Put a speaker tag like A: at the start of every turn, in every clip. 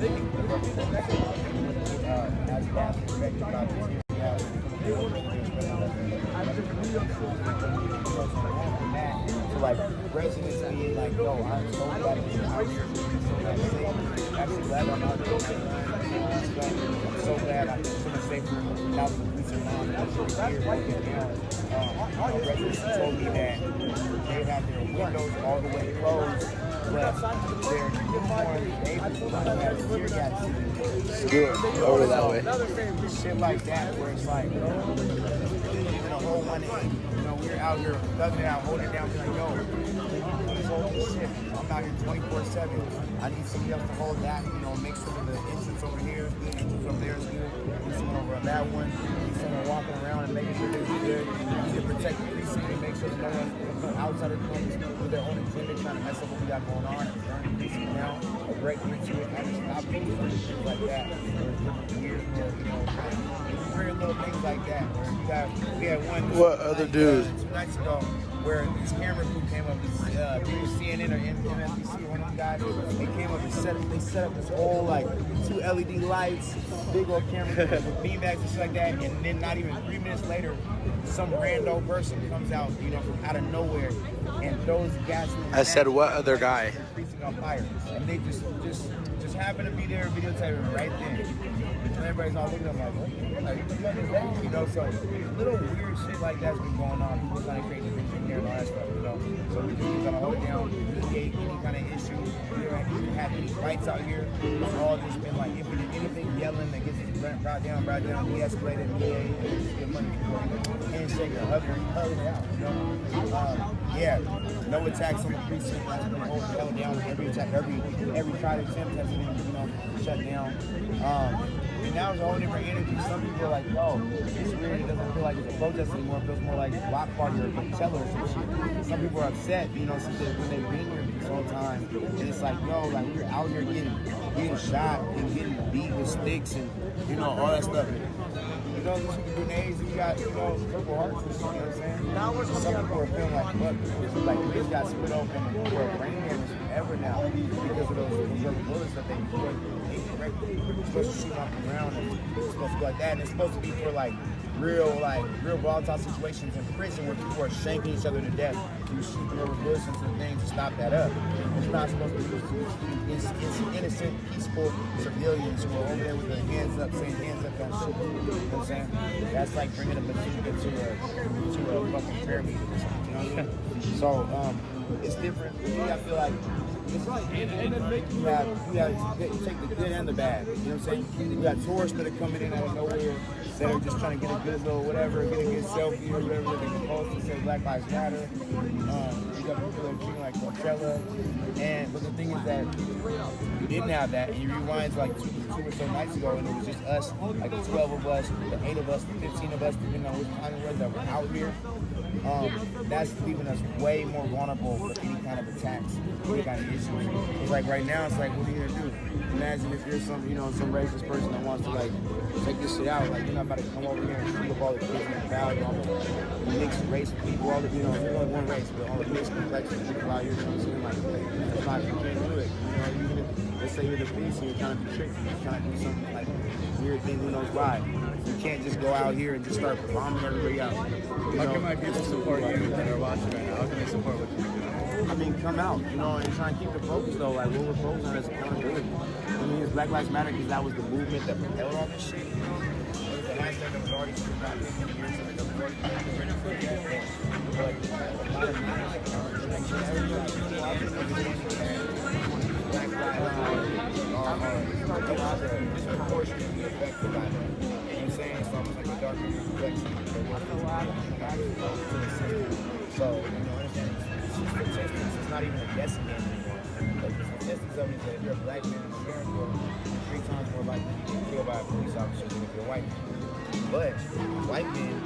A: So like residents being like, yo, I'm so glad I'm out here, so glad I'm safe. Actually glad I'm out here. I'm so glad I'm so much safer now that the police are around. I'm sure here right now. Residents told me that they have their windows all the way closed, but their uniform neighbors have tear gas.
B: Good. Over that way.
A: Shit like that, where it's like, even a whole 180. You know, we're out here thugging it out, holding it down, being like, yo, let's hold this shit. I'm out here 24/7. I need somebody else to hold that. You know, make sure the entrance over here, the entrance over there is good. Need someone over on that one. Need someone walking around and making sure they're good. You need to protect the precinct and make sure that no one outside of the comes with their own agenda trying to mess up what we got going on and burn the precinct down or break into it and stop people from things like that. Weird little, you know, weird little things like that. Where we had one.
B: What other dude?
A: 2 nights ago, where this camera crew came up, CNN or MSNBC, one of the guys, they came up and set up this whole like 2 LED lights, big old camera with beanbags and shit like that, and then not even 3 minutes later, some rando person comes out, you know, from out of nowhere and throws gas.
B: I said, what other guy?
A: On fire, and they just happen to be there videotaping right then. And everybody's all looking at them like, what the fuck is that? You know, so little weird shit like that's been going on. People trying to create division here and all that stuff, you know. So we just gotta hold it down, mediate any kind of issue. We don't have any fights out here. It's all just been like, if anything yelling that gets brought down, de-escalated, mediate, get money, handshake or hug it out, you know. Yeah, no attacks on the precinct. That's been held down. Every attack, every tried attempt has been, you know, shut down. And now it's a whole different energy. Some people are like, yo, it's weird. It doesn't feel like it's a protest anymore. It feels more like a block party or a Coachella or some shit. Some people are upset, you know, since when they've been here this whole time. And it's like, yo, like we're out here getting shot and getting beat with sticks and, you know, all that stuff. You know, these grenades, you got, you know, Purple Hearts and shit, you know what I'm saying? Now we're some people are feeling like, look, it's like this got split open for a brain damage forever now because of those bullets that they put. It's supposed to shoot off the ground and it's supposed to be like that. And it's supposed to be for like real volatile situations in prison where people are shanking each other to death. You shoot them with bullets and things to stop that up. It's not supposed to be. It's innocent, peaceful civilians who are over there with their hands up, saying hands up, don't shoot. You know what I'm saying? That's like bringing a bazooka to a fucking prayer meeting or something. You know what I mean? So it's different. I feel like it's like you take the good and the bad. You know what I'm saying? You got tourists that are coming in out of nowhere that are just trying to get a good little whatever, get a good selfie or whatever they can post and say Black Lives Matter. You got people that are treating like Coachella. But the thing is that we didn't have that. And you rewind to like two or so nights ago and it was just us, like the 12 of us, the 8 of us, the 15 of us, depending on which time it was that were out here. That's leaving us way more vulnerable for any kind of attacks, any kind of issues. It's like right now, it's like, what are you gonna do? Imagine if you're some racist person that wants to like take this shit out. Like you're not about to come over here and shoot up all the kids in the crowd, all the mixed race people, all the there's only one race, but all the mixed complexion people out here. You know what I'm saying? Like it's not, you can't do it. You know, even if let's say you're the police and you're trying to be tricky, you're trying to do something like weird thing, who knows why. You can't just go out here and just start bombing everybody out.
C: How can my people support you that are watching right now? How can they support what you're doing?
A: I mean, come out, you know, and try and keep the focus though. Like what we're focused on is accountability. I mean, it's Black Lives Matter because that was the movement that propelled all this shit. You know, it was the hashtag that was already for about 50 years, so that was already ready for that. But a lot of Black lives are disproportionately affected by that. You know what I'm saying? It's almost like a darker complexion. So, you know, it's not even a guessing game anymore. Like the statistics of it is that if you're a black man in Sharonville, 3 times more likely to be killed by a police officer than if you're white. But white men,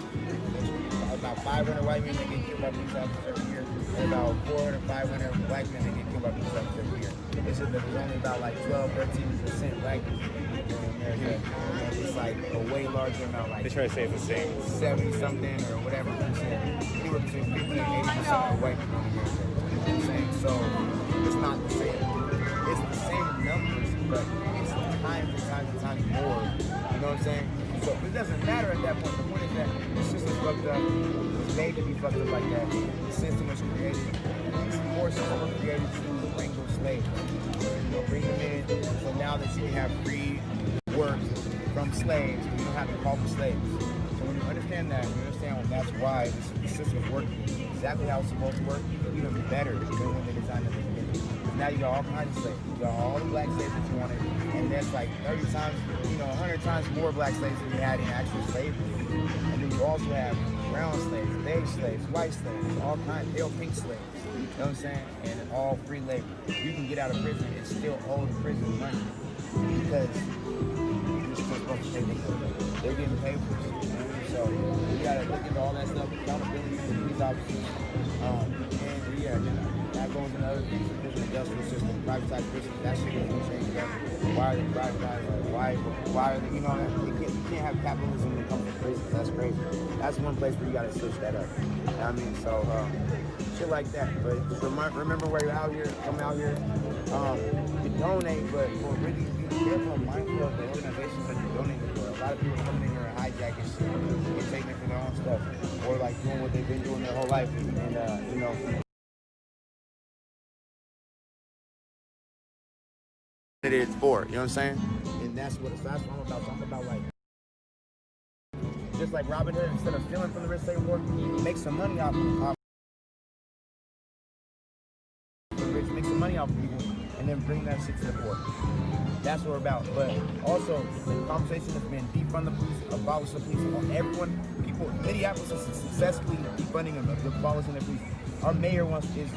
A: there's about 500 white men that get killed by police officers every year, and about 400, 500 black men that get killed by police officers every year. They said that there's only about like 12, 13% black people in America, and it's like a way larger amount. Like
C: They try to say it's the same.
A: 70 something or whatever percent, anywhere between 50 and 80% of white people in America. You know what I'm saying? So it's not the same. It's the same numbers, but it's times and times more. You know what I'm saying? So it doesn't matter at that point. The point is that the system's fucked up. It's made to be fucked up like that. The system was created. These forces were created to bring those slaves. You know, bring them in. So now that you can have free work from slaves, you don't have to call them slaves. So when you understand that, you understand that's why the system is working exactly how it's supposed to work, even better than when they designed it at the beginning. Now you got all kinds of slaves. You got all the black slaves that you wanted, and that's like 30 times, 100 times more black slaves than you had in actual slavery. And then you also have brown slaves, beige slaves, white slaves, all kinds, pale pink slaves. You know what I'm saying? And all free labor. You can get out of prison and still owe the prison money because you're still supposed to pay them. They're getting paid for it. So we gotta look into all that stuff, accountability for police officers. And yeah, that goes into other things, the prison industrial system, privatized prisons, that shit is gonna change that. Why are they privatized? Why are they, you can't have capitalism when it comes to prisons. That's crazy. That's one place where you gotta switch that up. You know what I mean? So shit like that. But just remember where you're out here, come out here, to donate, but for really be careful and mindful of the organizations that you're donating for. A lot of people coming in here and hijacking shit and taking it for their own stuff, or like doing what they've been doing their whole life, and it is for, you know what I'm saying? And that's what I'm about. So I'm about like, just like Robin Hood, instead of stealing from the rich, say more, make some money off the rich, make some money off of people, and then bring that shit to the poor. That's what we're about. But also, the conversation has been defund the police, abolish the police. Minneapolis is successfully defunding and abolishing the police. Our mayor is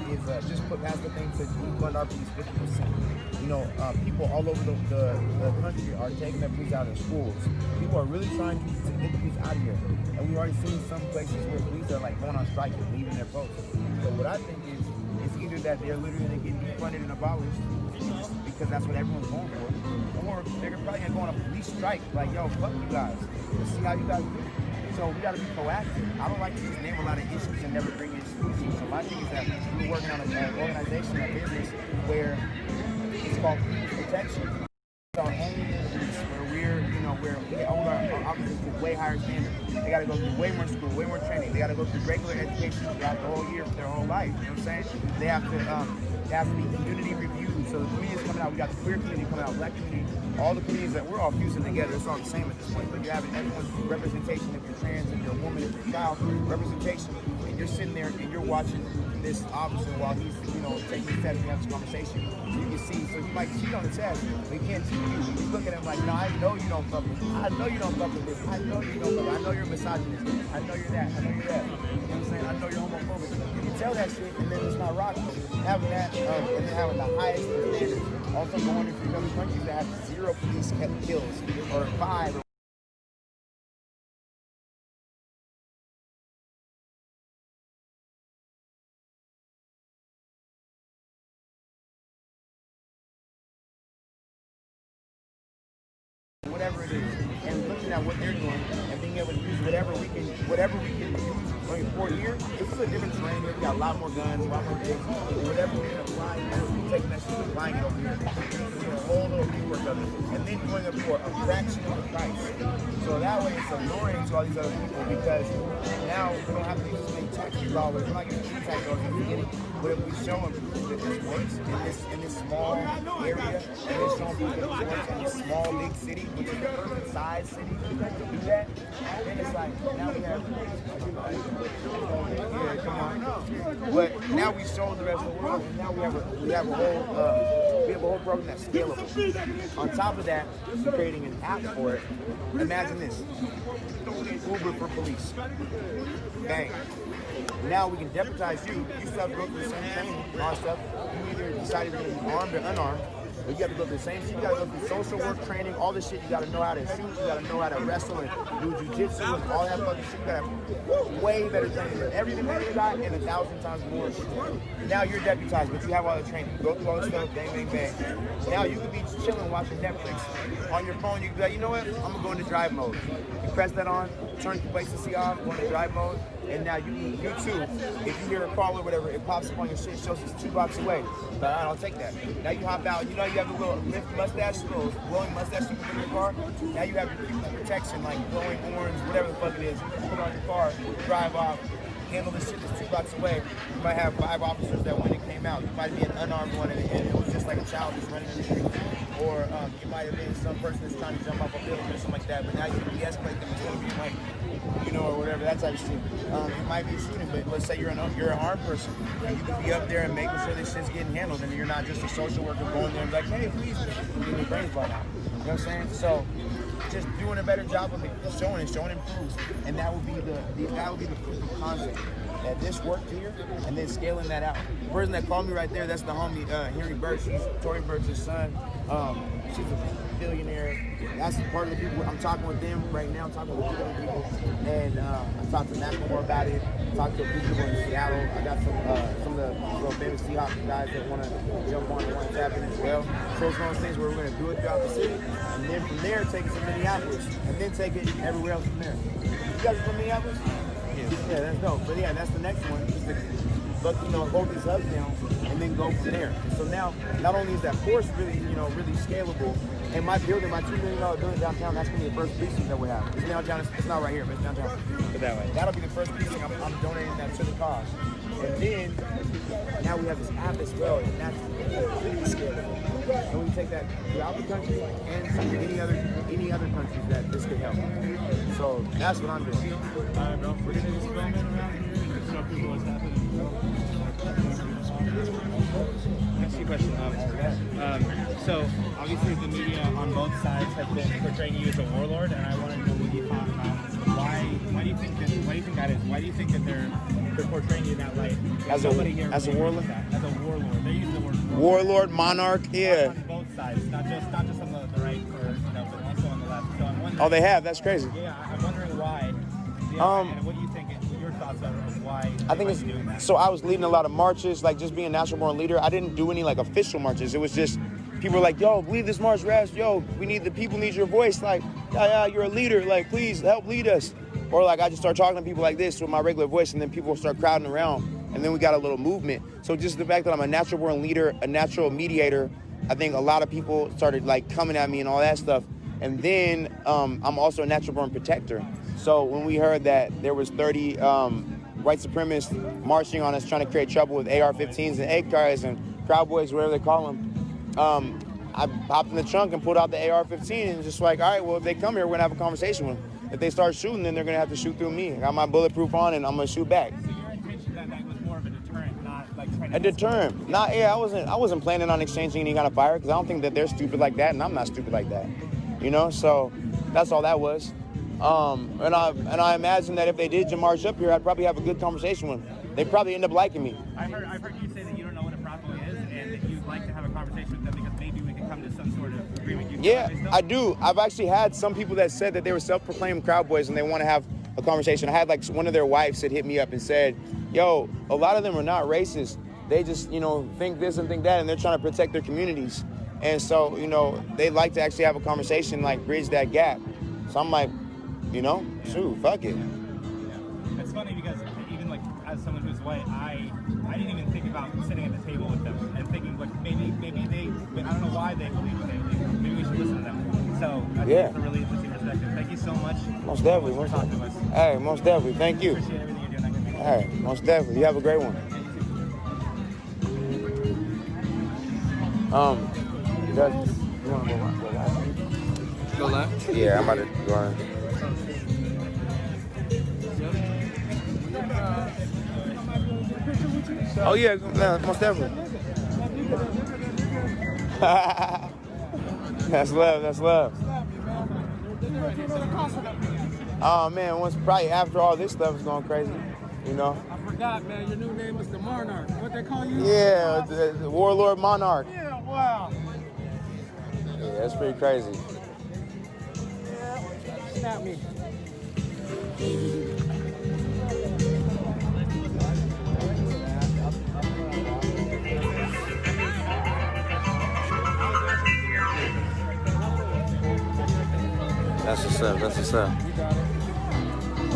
A: just put past the thing to defund our police 50%. People all over the country are taking their police out of schools. People are really trying to get the police out of here. And we've already seen some places where police are like going on strike and leaving their posts. So what I think is either that they're literally going to get defunded and abolished because that's what everyone's going for, or they're probably going to go on a police strike like, yo, fuck you guys. Let's see how you guys do. So we got to be proactive. I don't like to just name a lot of issues and never bring in solutions. So my thing is that we're working on an organization, a business, where it's called police protection. It's our own business where we hold our officers to way higher standards. They got to go through way more school, way more training. They got to go through regular education throughout the whole year for their whole life. You know what I'm saying? They have to be community reviewed. So the community is coming out. We got the queer community coming out, black community, all the communities that we're all fusing together. It's all the same at this point. But you're having everyone's representation. If you're trans, if you're a woman, if you're a child, representation. And you're sitting there and you're watching this officer while he's, taking his test and having this conversation. So you can see, so you might cheat on the test, but he can't cheat you. You look at him like, no, I know you don't fuck with this. I know you don't fuck with this. I know you don't fuck with this. I know you're a misogynist. I know you're that. I know you're that. You know what I'm saying? I know you're homophobic. You can tell that shit, and then it's not rocking. Having that, and then having the highest standards. Also going into other countries that have 0 police kills, or 5. Whatever it is, and looking at what they're doing and being able to use whatever we can use for here. This is a different terrain here. We got a lot more guns, a lot more gigs. Whatever we can apply, we're taking that shit and applying it over here. Doing a whole little rework of it, and then doing it for a fraction of the price. So that way it's alluring to all these other people because now we don't have to use as many tax dollars. We're not getting tax dollars at the beginning. But if we show them that this works in this small area, and it's showing people that it works in this small big city, which is the perfect size city to do that, then it's like now we have but now we show the rest of the world, and now we have a whole program that's scalable. On top of that, we're creating an app for it. Imagine this: Uber for police. Bang. Now we can deputize you. You still have to go through the same training, all stuff. You either decided to be armed or unarmed, but you have to go through the same shit. You got to go through social work training, all this shit. You got to know how to shoot. You got to know how to wrestle and do jujitsu and all that fucking shit. You got to have way better training than everything that you got and 1,000 times more shit. Now you're deputized, but you have all the training. You go through all this stuff, bang, bang, bang. Now you can be chilling watching Netflix. On your phone, you can be like, you know what? I'm going to go into drive mode. You press that on, turn complacency off, go into drive mode. And now you too, if you hear a call or whatever, it pops up on your shit, it shows it's 2 blocks away. But I don't take that. Now you hop out, you know you have a little lift mustache, little glowing mustache you put in your car. Now you have your protection, like glowing orange, whatever the fuck it is. Put it on your car, drive off, handle this shit that's 2 blocks away. You might have 5 officers that went and came out. You might be an unarmed one and it was just like a child just running in the street. Or it might have been some person that's trying to jump off a building or something like that. But now you can de-escalate them instead of being like, you know, or whatever, that type of shit. It might be a shooting, but let's say you're an armed person. You can be up there and making sure this shit's getting handled, and you're not just a social worker going there and be like, hey, please, your brains blown out. You know what I'm saying? So just doing a better job of it, showing improves, and that will be the proof of concept that this worked here, and then scaling that out. The person that called me right there, that's the homie Henry Birch. He's Tory Birch's son. She's a billionaire. That's part of the people. I'm talking with them right now. I'm talking with other people, and I talked to Macklemore about it. I talked to people in Seattle. I got some of the real famous Seahawks guys that want to jump on and want to tap in as well. So it's one of those things where we're going to do it throughout the city, and then from there take it to Minneapolis, and then take it everywhere else from there. You guys are from Minneapolis? Yeah, that's dope. But yeah, that's the next one. Just to, hold these hubs down and then go from there. So now, not only is that force really scalable, and my building, my $2 million building downtown, that's gonna be the first precinct that we have. It's downtown. It's not right here, but it's downtown. But that way, that'll be the first precinct. I'm donating that to the cause. And then now we have this app as well, and that's really scalable. And we take that throughout the country and any other countries that this could help. So that's what I'm doing.
C: All right, bro. We're gonna just film it around here and show people what's happening. Next question. So obviously the media on both sides have been portraying you as a warlord, and I want to know what you thought about why do you think that is? Why do you think that they're portraying you in that light?
A: As a warlord?
C: As a warlord. They use the word
A: warlord, monarch, yeah.
C: On both sides, not just on the right, but also on the left. So I'm wondering.
A: Oh, they have. That's crazy.
C: Yeah, I'm wondering why. Yeah, and what do you think? Your thoughts of why?
A: I think it's doing that. So I was leading a lot of marches, like just being a natural born leader. I didn't do any like official marches. It was just people were like, "Yo, lead this march, Raz. Yo, the people need your voice. Like, yeah, you're a leader. Like, please help lead us." Or like I just start talking to people like this with my regular voice, and then people start crowding around, and then we got a little movement. So just the fact that I'm a natural born leader, a natural mediator, I think a lot of people started like coming at me and all that stuff. And then I'm also a natural born protector. So when we heard that there was 30 white supremacists marching on us, trying to create trouble with AR-15s and ACARs and Proud Boys, whatever they call them, I hopped in the trunk and pulled out the AR-15 and just like, all right, well, if they come here, we're gonna have a conversation with them. If they start shooting, then they're gonna have to shoot through me. I got my bulletproof on and I'm gonna shoot back.
C: So your intention that was more of a deterrent, not like trying to...
A: A deterrent. I wasn't planning on exchanging any kind of fire because I don't think that they're stupid like that and I'm not stupid like that. You know, so that's all that was. And I imagine that if they did march up here, I'd probably have a good conversation with them. They'd probably end up liking me.
C: I've heard you say that you don't know what a Proud Boy is and that you'd like to have a conversation with them because maybe we can come to some sort of agreement.
A: Yeah, I do. I've actually had some people that said that they were self-proclaimed Proud Boys and they want to have a conversation. I had like one of their wives that hit me up and said, yo, a lot of them are not racist. They just, think this and think that, and they're trying to protect their communities. And so, they like to actually have a conversation, like bridge that gap. So I'm like, shoot, fuck it.
C: Yeah. It's funny because even like as someone who's white, I didn't even think about sitting at the table with them and thinking like maybe they, I don't know why they believe what they believe. Maybe we should listen to them. So I think it's a really interesting perspective. Thank you so much.
A: Most definitely.
C: For talking to us.
A: Hey, most definitely. Thank you.
C: Appreciate everything you're doing.
A: All right, most definitely. You have a great one. You want to go left?
B: Go left?
A: Yeah, I'm about to go on. Oh yeah, most definitely. That's love. Oh man, once probably after all this stuff is going crazy,
D: I forgot, man. Your new name is the Monarch. What they call you?
A: Yeah, the warlord monarch.
D: Yeah, wow.
A: Yeah, that's pretty crazy.
D: Yeah, snap me.
A: That's what's up.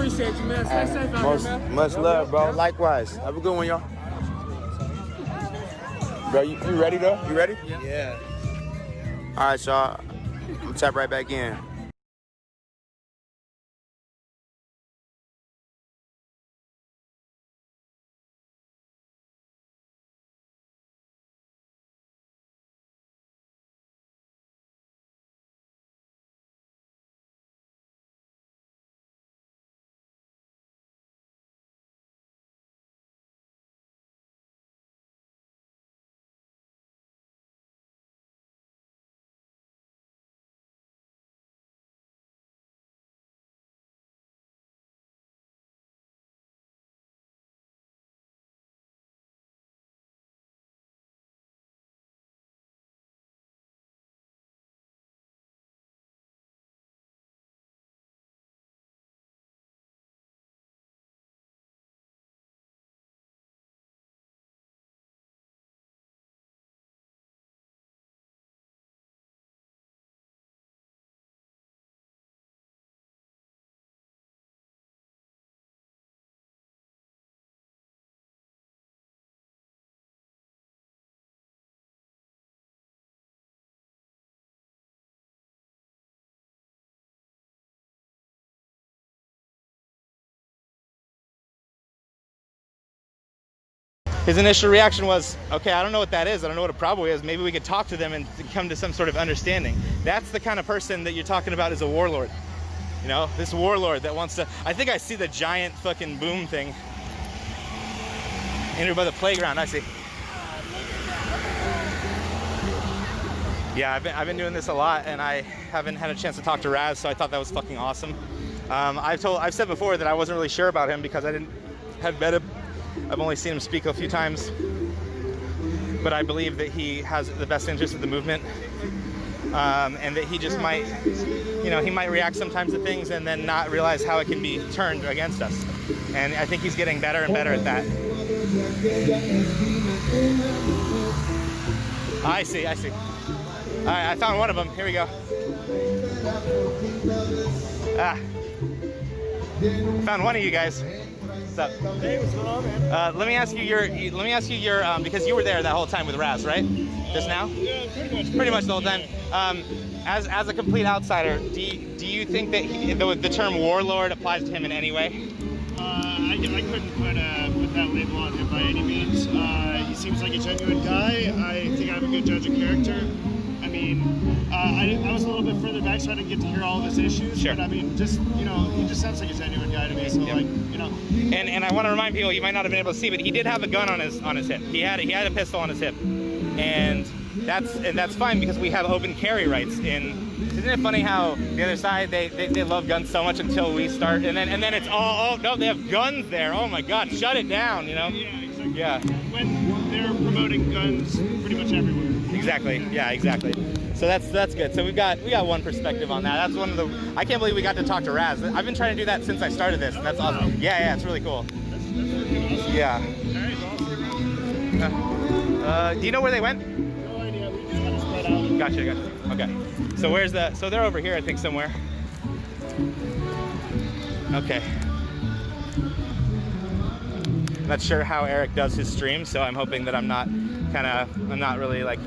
D: appreciate you, man. Stay safe out
A: Most,
D: here, man.
A: much love, bro. Likewise. Have a good one, y'all. Bro, you ready, though? You ready?
B: Yeah.
A: All right, y'all. I'm gonna tap right back in.
C: His initial reaction was, okay, I don't know what that is. I don't know what a probably is. Maybe we could talk to them and come to some sort of understanding. That's the kind of person that you're talking about as a warlord. You know, this warlord that wants to, I think I see the giant fucking boom thing in here by the playground. I see. Yeah, I've been doing this a lot, and I haven't had a chance to talk to Raz, so I thought that was fucking awesome. I've said before that I wasn't really sure about him because I had met him. I've only seen him speak a few times, but I believe that he has the best interest of the movement, and that he just might, you know, he might react sometimes to things and then not realize how it can be turned against us. And I think he's getting better and better at that. I see. All right, I found one of them. Here we go. Found one of you guys. What's up?
E: Hey, what's going on, man?
C: Let me ask you your because you were there that whole time with Raz, right? Just now?
E: Yeah,
C: Pretty much the whole time. As a complete outsider, do you think that the term warlord applies to him in any way?
E: I couldn't put that label on him by any means. He seems like a genuine guy. I think I'm a good judge of character. I mean, I was a little bit further back, so I didn't get to hear all of his issues.
C: Sure.
E: But I mean, just, you know, he just sounds like a genuine guy to me. So like, you know.
C: And I want to remind people, you might not have been able to see, but he did have a gun on his hip. He had a pistol on his hip, and that's fine because we have open carry rights in. Isn't it funny how the other side they love guns so much until we start, and then it's all, oh no, they have guns there. Oh my God, shut it down, you know?
E: Yeah, exactly.
C: Yeah.
E: When they're promoting guns pretty much everywhere.
C: Exactly. Yeah, exactly. So that's good. So we got one perspective on that. That's one of the. I can't believe we got to talk to Raz. I've been trying to do that since I started this, and that's awesome. Yeah, it's really cool.
E: That's really awesome.
C: Yeah.
E: All right,
C: Do you know where they went?
E: no idea. We just kind of spread out.
C: Gotcha. Okay. So they're over here, I think, somewhere. Okay. Not sure how Eric does his stream, so I'm hoping that I'm not really like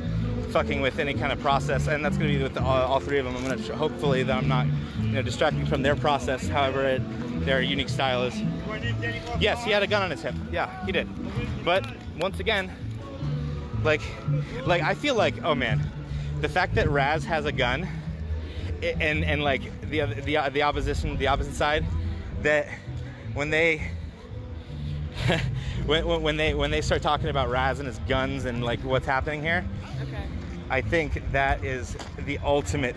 C: fucking with any kind of process, and that's going to be with all three of them. I'm going to hopefully that I'm not, you know, distracting from their process, however their unique style is. Yes, he had a gun on his hip. Yeah, he did. But once again, like I feel like, oh man, the fact that Raz has a gun, and like the opposite side, that when they when they start talking about Raz and his guns and like what's happening here, okay, I think that is the ultimate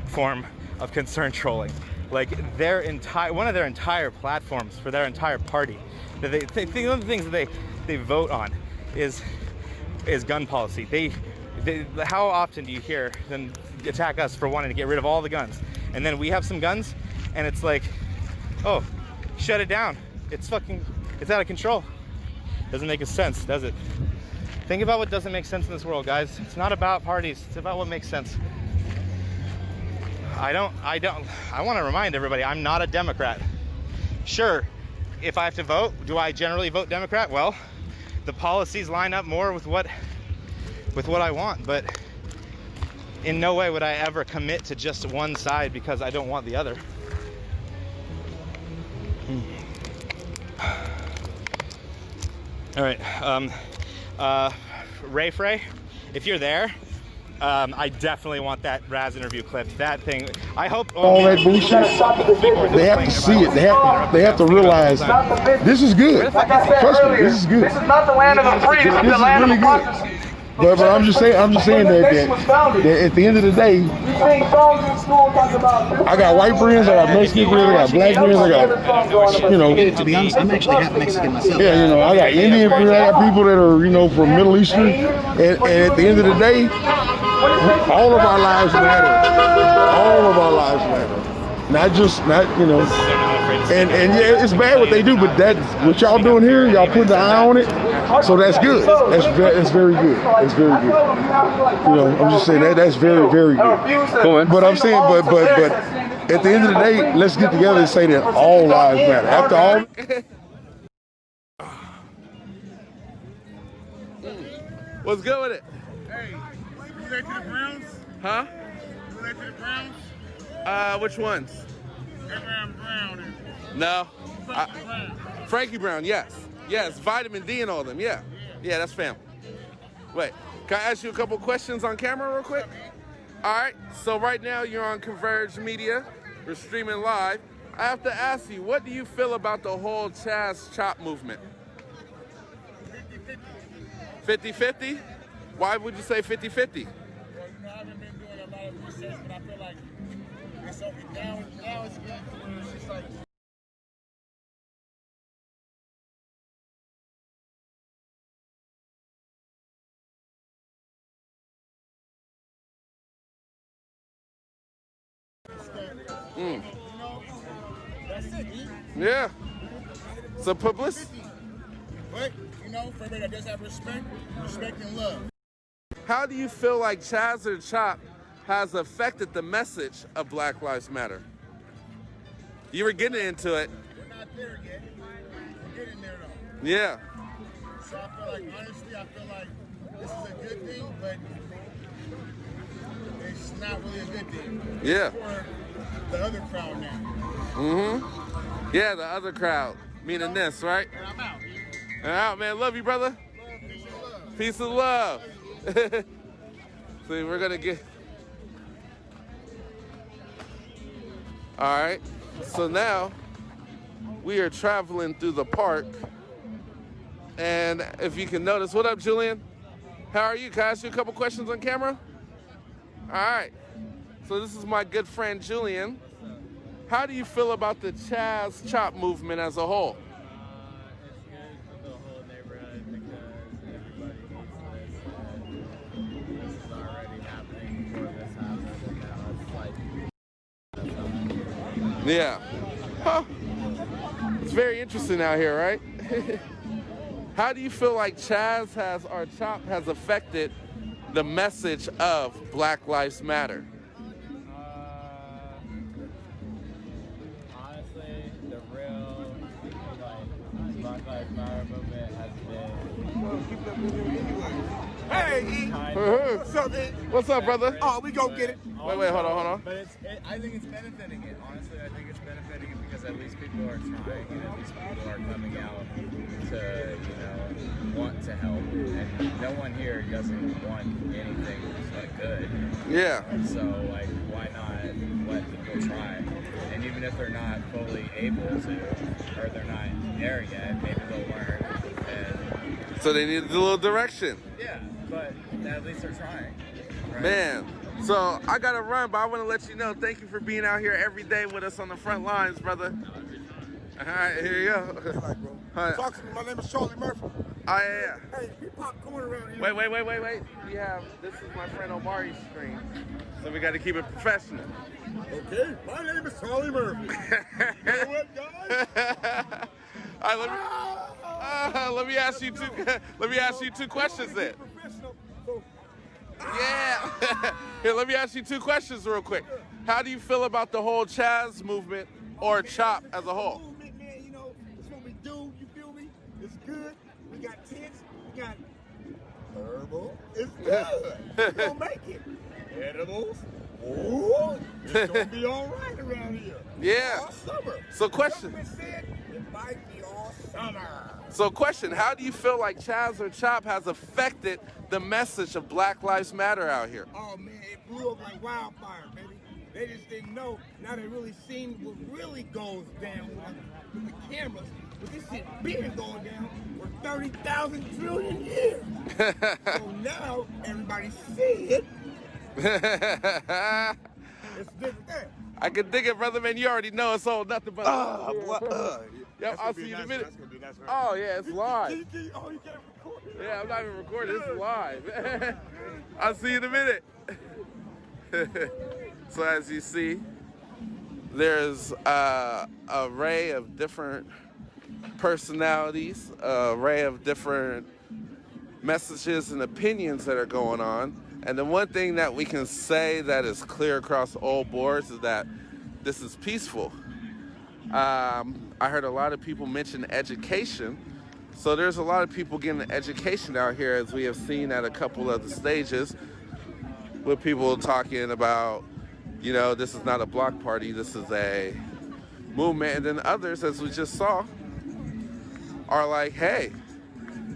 C: form of concern trolling. Like one of their entire platforms for their entire party, that one of the things that they vote on is gun policy. How often do you hear them attack us for wanting to get rid of all the guns, and then we have some guns, and it's like, oh, shut it down. It's out of control. Doesn't make sense, does it? Think about what doesn't make sense in this world, guys. It's not about parties. It's about what makes sense. I want to remind everybody, I'm not a Democrat. Sure, if I have to vote, do I generally vote Democrat? Well, the policies line up more with what I want, but in no way would I ever commit to just one side because I don't want the other. All right, Ray Frey, if you're there, I definitely want that Raz interview clip. That thing, I hope.
F: All that bullshit. They have to see it. They have to realize this is good. Trust me, this is good.
G: This is not the land of the free. This is the land of
F: really good.
G: democracy.
F: But I'm just saying that at the end of the day, I got white friends, I got Mexican friends, I got black friends, I got,
H: To be honest, I'm actually half Mexican myself.
F: yeah, I got Indian friends, I got people that are, from Middle Eastern, and at the end of the day, all of our lives matter. All of our lives matter. And yeah, it's bad what they do, but what y'all doing here, y'all putting the eye on it, so that's good. That's very good. That's very good. I'm just saying that's very, very good. But I'm saying, but at the end of the day, let's get together and say that all lives matter. After all.
I: What's good with it?
J: Hey, you relate to the Browns?
I: Huh?
J: You relate to the Browns?
I: Which ones?
J: Abraham Brown and
I: No.
J: Frankie Brown.
I: Frankie Brown, yes. Yes, vitamin D and all them, yeah. Yeah, that's fam. Wait, can I ask you a couple questions on camera real quick? All right, so right now you're on Converge Media. We're streaming live. I have to ask you, what do you feel about the whole chaz chop movement? 50-50? Why would you say 50-50?
J: Well, I haven't been doing a lot of research, but I feel like it's okay. Now it's getting to where it's just like. That's it.
I: Yeah. So publicity.
J: But, for everybody that does have respect and love.
I: How do you feel like chaz or chop has affected the message of Black Lives Matter? You were getting into it.
J: We're not there yet. We're getting there though.
I: Yeah.
J: So I feel like, honestly, this is a good thing, but it's not really a good thing.
I: Yeah.
J: For the other crowd now.
I: Mm-hmm. Yeah, the other crowd. Meaning this, right?
J: And I'm out.
I: And out, man. Love you, brother. Peace and love. See, we're gonna get. All right. So now we are traveling through the park, and if you can notice, what up, Julian? How are you? Can I ask you a couple questions on camera? All right. So this is my good friend Julian. How do you feel about the chaz chop movement as a whole? Yeah. Huh. It's very interesting out here, right? How do you feel like chaz or chop has affected the message of Black Lives Matter?
K: Honestly, the real Black Lives Matter movement has been.
J: Hey, what's up, man?
I: What's up, brother?
J: Oh, we go get it.
I: Wait, hold on.
K: But I think it's benefiting it. Honestly, I think it's benefiting it because at least people are trying, and at least people are coming out to, want to help. And no one here doesn't want anything good.
I: Yeah.
K: So, why not let people try? And even if they're not fully able to, or they're not there yet, maybe they'll learn.
I: So they need a little direction.
K: Yeah, but at least they're trying. Right?
I: Man. So I gotta run, but I want to let you know, thank you for being out here every day with us on the front lines, brother. All right, here you go. Hi.
J: Talk to me. My name is Charlie Murphy.
I: Oh, yeah.
J: Hey, we popcorn around here.
I: Wait. This is my friend Omari's stream, so we got to keep it professional.
J: Okay, my name is Charlie Murphy. You know what, guys?
I: All right, let me ask you two questions then. Yeah. Here, let me ask you two questions real quick. How do you feel about the whole chaz movement or chop as a whole?
J: edible. It's good. You're gonna make it. Edibles. Ooh, it's gonna be all right around here.
I: Yeah.
J: All summer.
I: So question.
J: Government said it might be all summer.
I: So question, how do you feel like Chaz or Chop has affected the message of Black Lives Matter out here?
J: Oh man, it blew up like wildfire, baby. They just didn't know. Now they really seen what really goes down with the cameras. But this shit been going down for 30,000 trillion years. So now everybody see it. It's a different thing.
I: I can dig it, brother, man. You already know it's all nothing but. Yep, I'll see you in a minute.
J: That's gonna be nice, right?
I: Oh yeah, it's live.
J: Oh, you can't record it.
I: Yeah, I'm not even recording. This is live. I'll see you in a minute. So as you see, there's an array of different personalities, an array of different messages and opinions that are going on. And the one thing that we can say that is clear across all boards is that this is peaceful. I heard a lot of people mention education. So there's a lot of people getting education out here, as we have seen at a couple of the stages, with people talking about, you know, this is not a block party, this is a movement. And then others, as we just saw, are like, hey,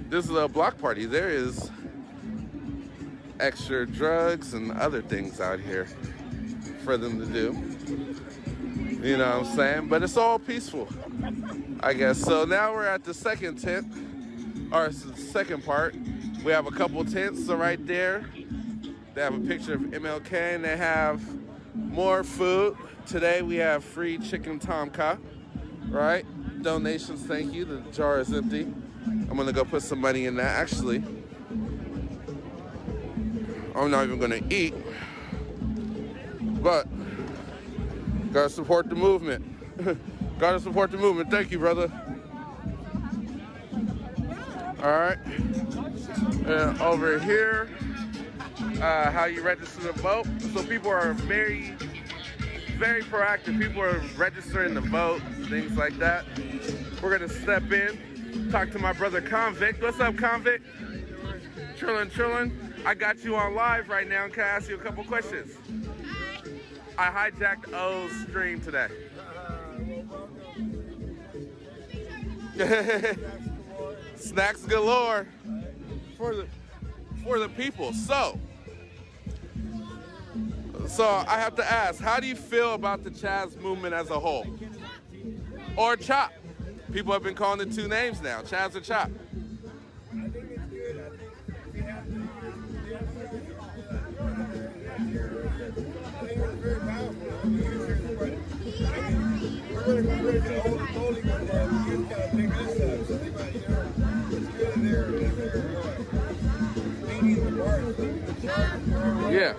I: this is a block party. There is extra drugs and other things out here for them to do. You know what I'm saying? But it's all peaceful, I guess. So now we're at the second tent, or it's the second part. We have a couple tents. So right there, they have a picture of MLK and they have more food. Today we have free chicken tomka, right? Donations, thank you. The jar is empty. I'm gonna go put some money in that. Actually, I'm not even gonna eat, but gotta support the movement. Gotta support the movement. Thank you, brother. All right. And over here, how you register to vote. So people are very, very proactive. People are registering to vote, things like that. We're gonna step in, talk to my brother Convict. What's up, Convict? Chillin'. I got you on live right now. Can I ask you a couple questions? I hijacked O's stream today. Snacks galore for the people. So I have to ask, how do you feel about the Chaz movement as a whole? Or Chop? People have been calling it two names now, Chaz or Chop.
J: I think it's good. I think we have to. I think it's very powerful. We're going to go to the old polling one day. We just got to pick this up. So they might, you know, it's good in there. Meeting the march, leading the charge.
I: Yeah.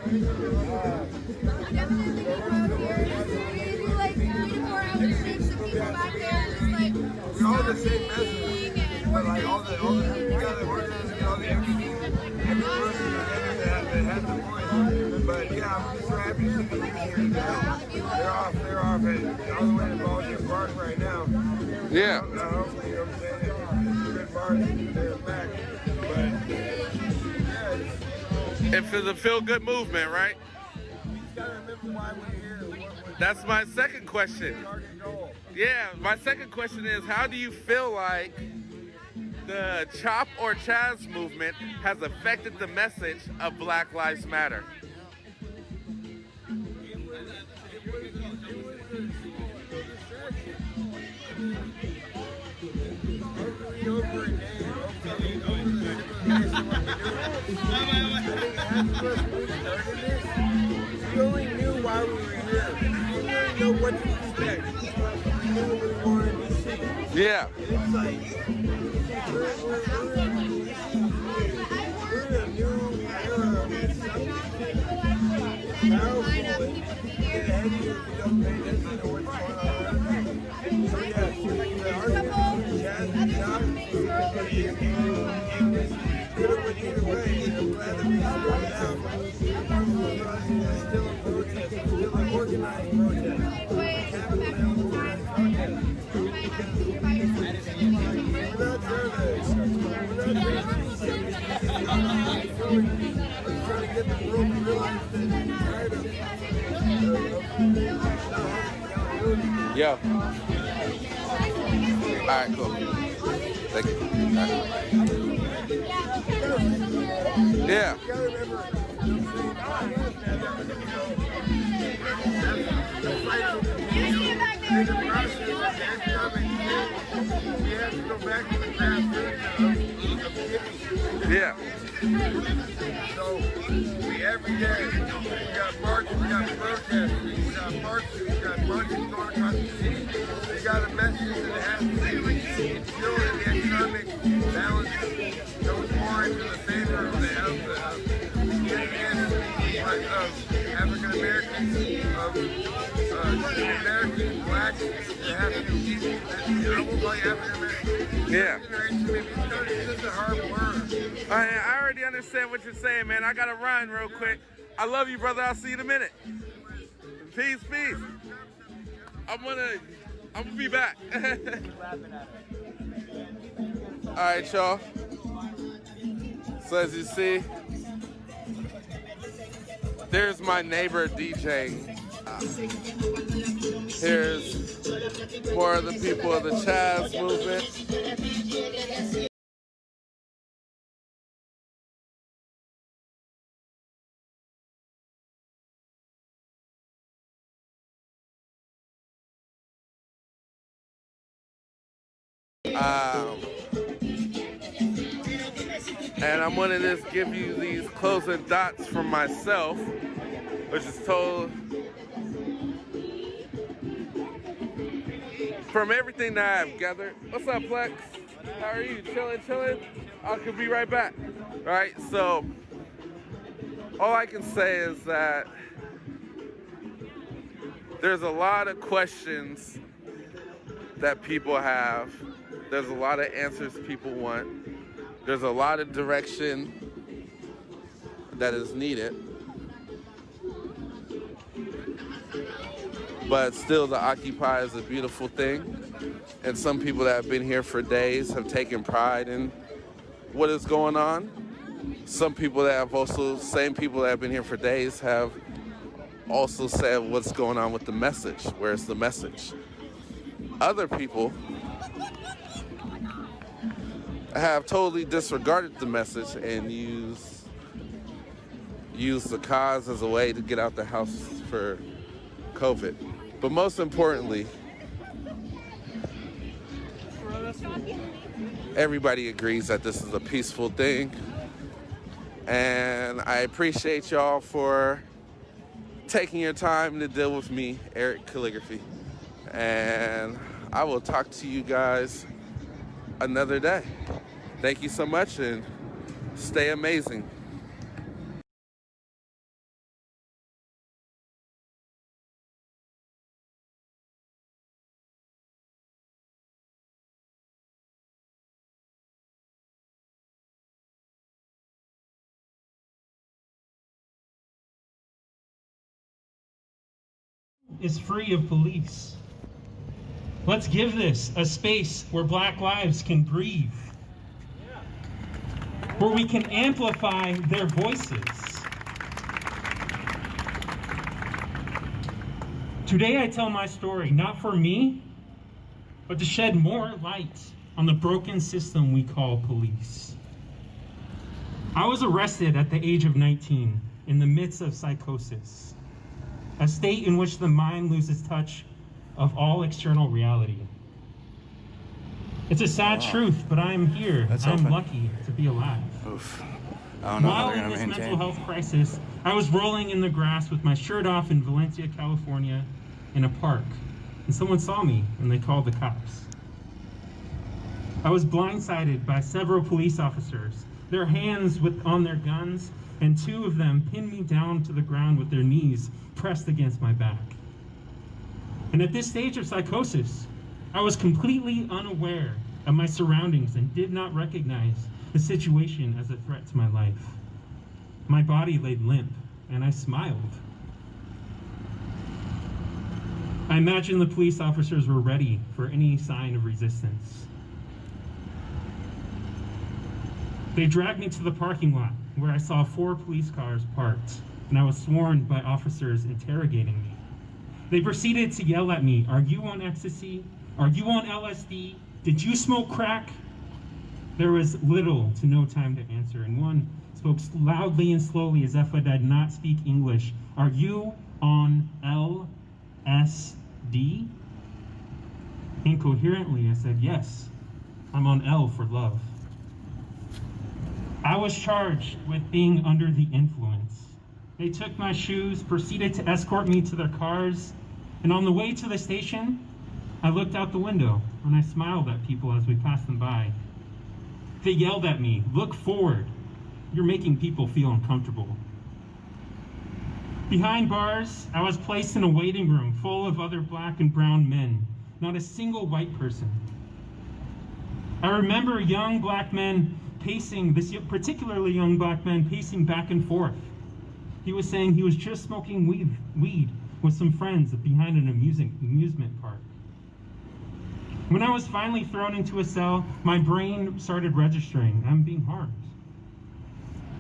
L: Definitely go here. We do like 3 to 4 hour shifts of people back there just like
J: we all the same message, but like all the you got to organize and all the every person that has the voice. But yeah, I'm just so happy to see the youth here today. They're off at all the way to Baldwin Park right now.
I: Yeah.
J: Hopefully, you know what I'm saying, it's a good march, they're back. But yeah,
I: It's a feel-good movement, right?
J: you gotta remember why we're here.
I: That's my second question. Yeah, my second question is, how do you feel like the Chop or Chaz movement has affected the message of Black Lives Matter?
J: We only knew why we were here. We didn't know what to expect. We knew what we wanted to see.
I: Yeah.
J: It's like, we're in a new era. It's powerful. Get ahead of you if you don't pay attention to what's going on. So yeah, either way, I'm glad that we started out. It's still a protest. It's still an organized protest. We're not
I: Yeah. All right, cool. Thank you. All right. Yeah. Yeah.
J: So we every day we got marches, we got protests, we got marches, we got marches going across the city. We got a message that has to be still in the economic balance goes more into the favor of the African Americans, of Americans, blacks. It has to be I won't call you African American.
I: Yeah.
J: It's a hard word.
I: I already understand what you're saying, man. I gotta run real quick. I love you, brother. I'll see you in a minute. Peace, peace. I'm gonna be back. All right, y'all. So as you see, there's my neighbor DJing. Here's more of the people of the chaz movement. And I'm going to just give you these closing dots from myself, which is told from everything that I've gathered. What's up, Plex? How are you? Chilling? I could be right back. All right, so all I can say is that there's a lot of questions that people have. There's a lot of answers people want. There's a lot of direction that is needed. But still, the Occupy is a beautiful thing. And some people that have been here for days have taken pride in what is going on. Some people that have also, same people that have been here for days have also said what's going on with the message. Where's the message? Other people have totally disregarded the message and use the cause as a way to get out the house for COVID. But most importantly, everybody agrees that this is a peaceful thing. And I appreciate y'all for taking your time to deal with me, Eric Calligraphy. And I will talk to you guys another day. Thank you so much and stay amazing.
M: Is free of police. Let's give this a space where Black lives can breathe, where we can amplify their voices. Today I tell my story, not for me, but to shed more light on the broken system we call police. I was arrested at the age of 19 in the midst of psychosis, a state in which the mind loses touch of all external reality. It's a sad truth, but I am here. I'm lucky to be alive.
N: Oof. I don't know
M: While in this mental health crisis, I was rolling in the grass with my shirt off in Valencia, California, in a park, and someone saw me and they called the cops. I was blindsided by several police officers, their hands on their guns, and two of them pinned me down to the ground with their knees pressed against my back. And at this stage of psychosis, I was completely unaware of my surroundings and did not recognize the situation as a threat to my life. My body laid limp, and I smiled. I imagine the police officers were ready for any sign of resistance. They dragged me to the parking lot, where I saw 4 police cars parked, and I was sworn by officers interrogating me. They proceeded to yell at me, "Are you on ecstasy? Are you on LSD? Did you smoke crack?" There was little to no time to answer, and one spoke loudly and slowly as if I did not speak English. "Are you on LSD?" Incoherently, I said, "Yes, I'm on L for love." I was charged with being under the influence. They took my shoes, proceeded to escort me to their cars, and on the way to the station, I looked out the window and I smiled at people as we passed them by. They yelled at me, "Look forward. You're making people feel uncomfortable." Behind bars, I was placed in a waiting room full of other black and brown men, not a single white person. I remember young black men pacing, this particularly young black man pacing back and forth. He was saying he was just smoking weed with some friends behind an amusement park. When I was finally thrown into a cell, my brain started registering, I'm being harmed.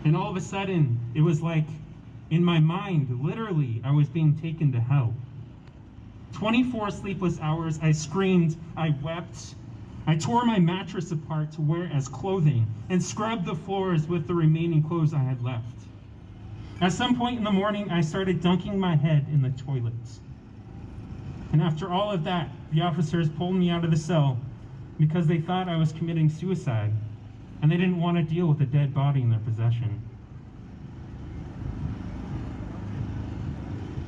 M: And all of a sudden, it was like, in my mind, literally, I was being taken to hell. 24 sleepless hours, I screamed, I wept, I tore my mattress apart to wear as clothing, and scrubbed the floors with the remaining clothes I had left. At some point in the morning, I started dunking my head in the toilets. And after all of that, the officers pulled me out of the cell because they thought I was committing suicide, and they didn't want to deal with a dead body in their possession.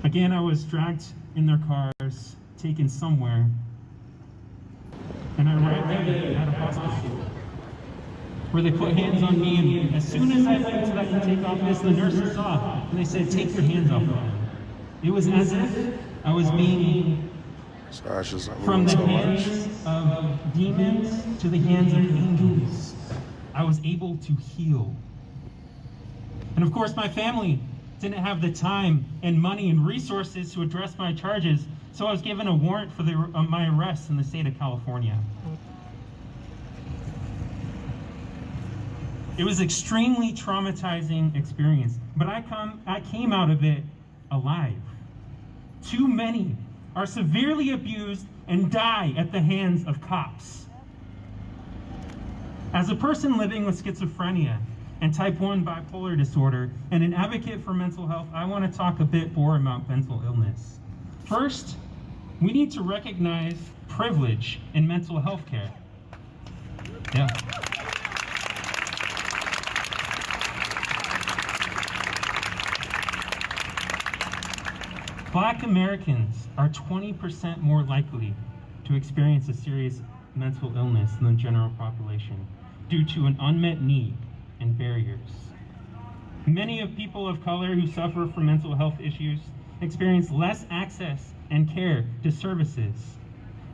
M: Again, I was dragged in their cars, taken somewhere, and I arrived at a hospital where they put hands on me, and as soon as I went to that intake office, the nurses saw, and they said, "Take your hands off of him." It was as if I was being from the hands of demons to the hands of angels. I was able to heal. And of course, my family didn't have the time and money and resources to address my charges, so I was given a warrant for my arrest in the state of California. It was an extremely traumatizing experience, but I came out of it alive. Too many are severely abused and die at the hands of cops. As a person living with schizophrenia and type 1 bipolar disorder and an advocate for mental health, I want to talk a bit more about mental illness. First, we need to recognize privilege in mental health care. Yeah. Black Americans are 20% more likely to experience a serious mental illness than the general population due to an unmet need and barriers. Many of people of color who suffer from mental health issues experience less access and care to services.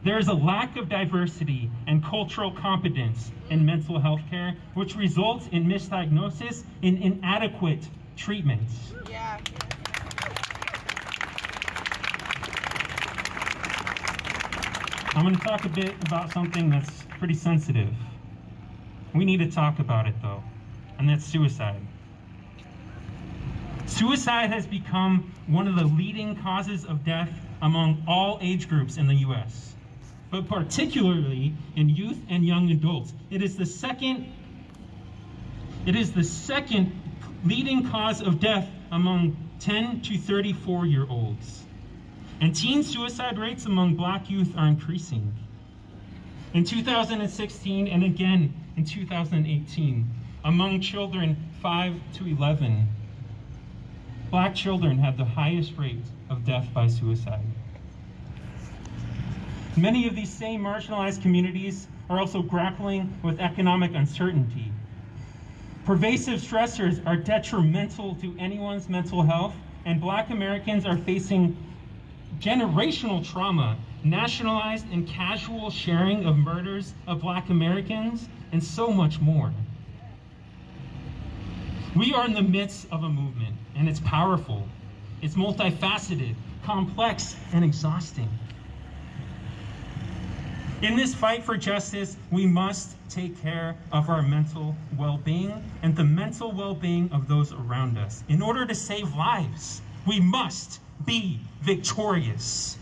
M: There is a lack of diversity and cultural competence in mental health care, which results in misdiagnosis and inadequate treatments.
L: Yeah.
M: I'm going to talk a bit about something that's pretty sensitive. We need to talk about it though, and that's suicide. Suicide has become one of the leading causes of death among all age groups in the US, but particularly in youth and young adults. It is the second leading cause of death among 10 to 34-year-olds. And teen suicide rates among Black youth are increasing. In 2016 and again in 2018, among children 5 to 11, Black children have the highest rate of death by suicide. Many of these same marginalized communities are also grappling with economic uncertainty. Pervasive stressors are detrimental to anyone's mental health, and Black Americans are facing generational trauma, nationalized and casual sharing of murders of Black Americans, and so much more. We are in the midst of a movement, and it's powerful. It's multifaceted, complex, and exhausting. In this fight for justice, we must take care of our mental well-being and the mental well-being of those around us. In order to save lives, we must be victorious.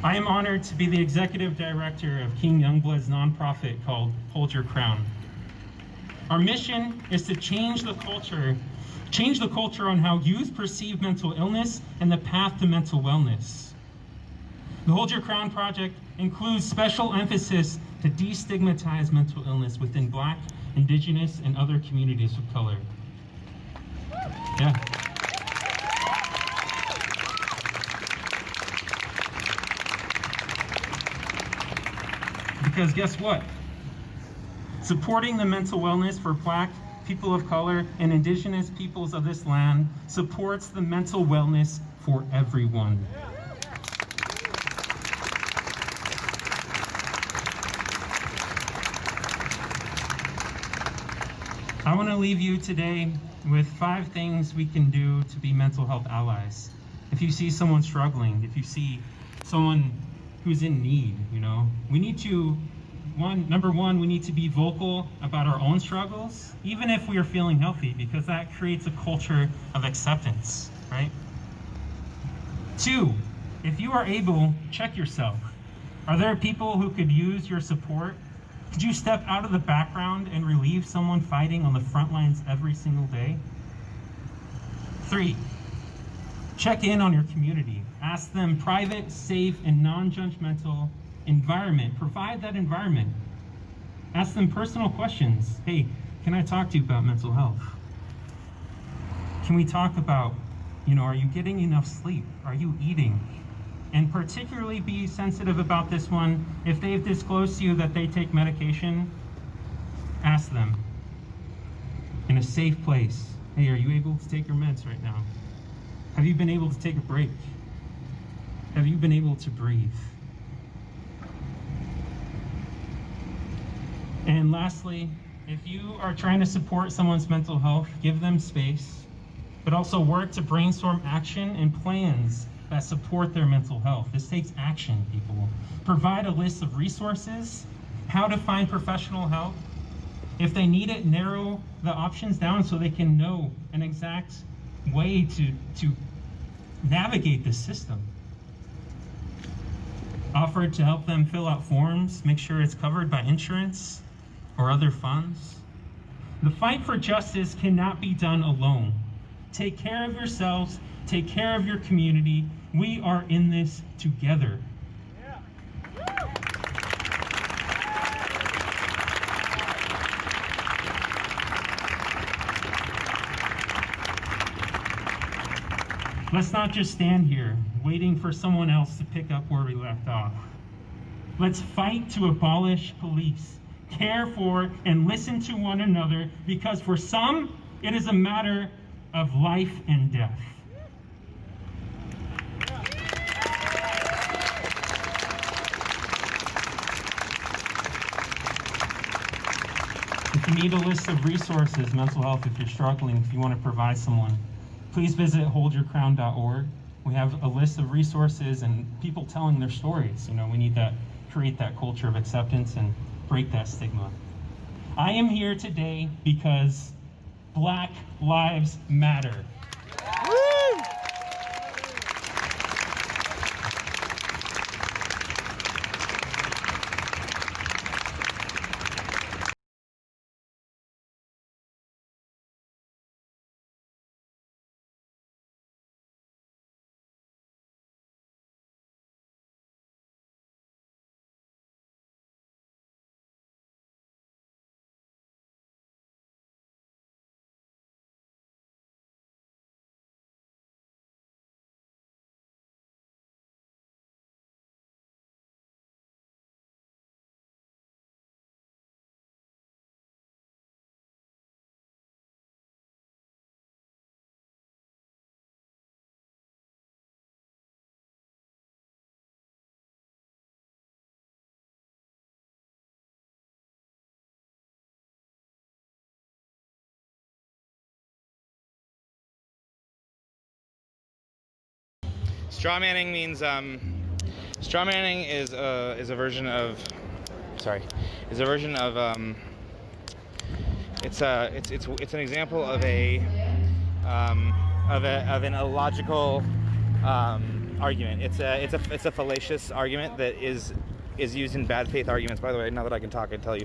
M: I am honored to be the executive director of King Youngblood's nonprofit called Hold Your Crown. Our mission is to change the culture on how youth perceive mental illness and the path to mental wellness. The Hold Your Crown project includes special emphasis to destigmatize mental illness within Black, Indigenous, and other communities of color. Yeah. Because guess what? Supporting the mental wellness for Black, people of color, and Indigenous peoples of this land supports the mental wellness for everyone. I want to leave you today with 5 things we can do to be mental health allies. If you see someone struggling, if you see someone who's in need, we need to, number one, we need to be vocal about our own struggles, even if we are feeling healthy, because that creates a culture of acceptance, right? 2, if you are able, check yourself. Are there people who could use your support? Could you step out of the background and relieve someone fighting on the front lines every single day? 3, check in on your community. Ask them private, safe, and non-judgmental environment. Provide that environment. Ask them personal questions. Hey, can I talk to you about mental health? Can we talk about, are you getting enough sleep? Are you eating? And particularly be sensitive about this one. If they've disclosed to you that they take medication, ask them in a safe place. Hey, are you able to take your meds right now? Have you been able to take a break? Have you been able to breathe? And lastly, if you are trying to support someone's mental health, give them space, but also work to brainstorm action and plans that support their mental health. This takes action, people. Provide a list of resources, how to find professional help. If they need it, narrow the options down so they can know an exact way to navigate this system. Offer to help them fill out forms, make sure it's covered by insurance or other funds. The fight for justice cannot be done alone. Take care of yourselves, take care of your community. We are in this together. Let's not just stand here waiting for someone else to pick up where we left off. Let's fight to abolish police, care for and listen to one another, because for some, it is a matter of life and death. If you need a list of resources, mental health, if you're struggling, if you want to provide someone, please visit holdyourcrown.org. We have a list of resources and people telling their stories. We need to create that culture of acceptance and break that stigma. I am here today because Black Lives Matter. Woo!
C: Strawmanning means strawmanning is a version of sorry, is a version of it's an example of an illogical argument. It's a fallacious argument that is used in bad faith arguments. By the way, now that I can talk, I can tell you,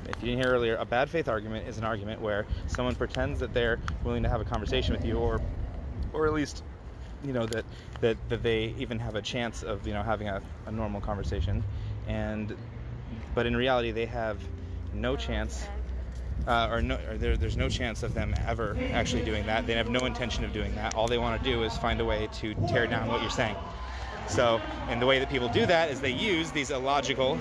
C: if you didn't hear earlier, a bad faith argument is an argument where someone pretends that they're willing to have a conversation with you, or at least, you know, that they even have a chance of, you know, having a normal conversation, but in reality they have no chance, there's no chance of them ever actually doing that. They have no intention of doing that. All they want to do is find a way to tear down what you're saying. So, and the way that people do that is they use these illogical,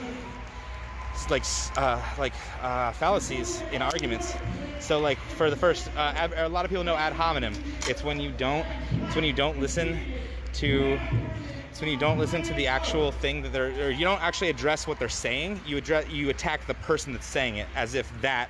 C: fallacies in arguments. So, like, for the first, a lot of people know ad hominem. It's when you don't listen to the actual thing that or you don't actually address what they're saying. You attack the person that's saying it, as if that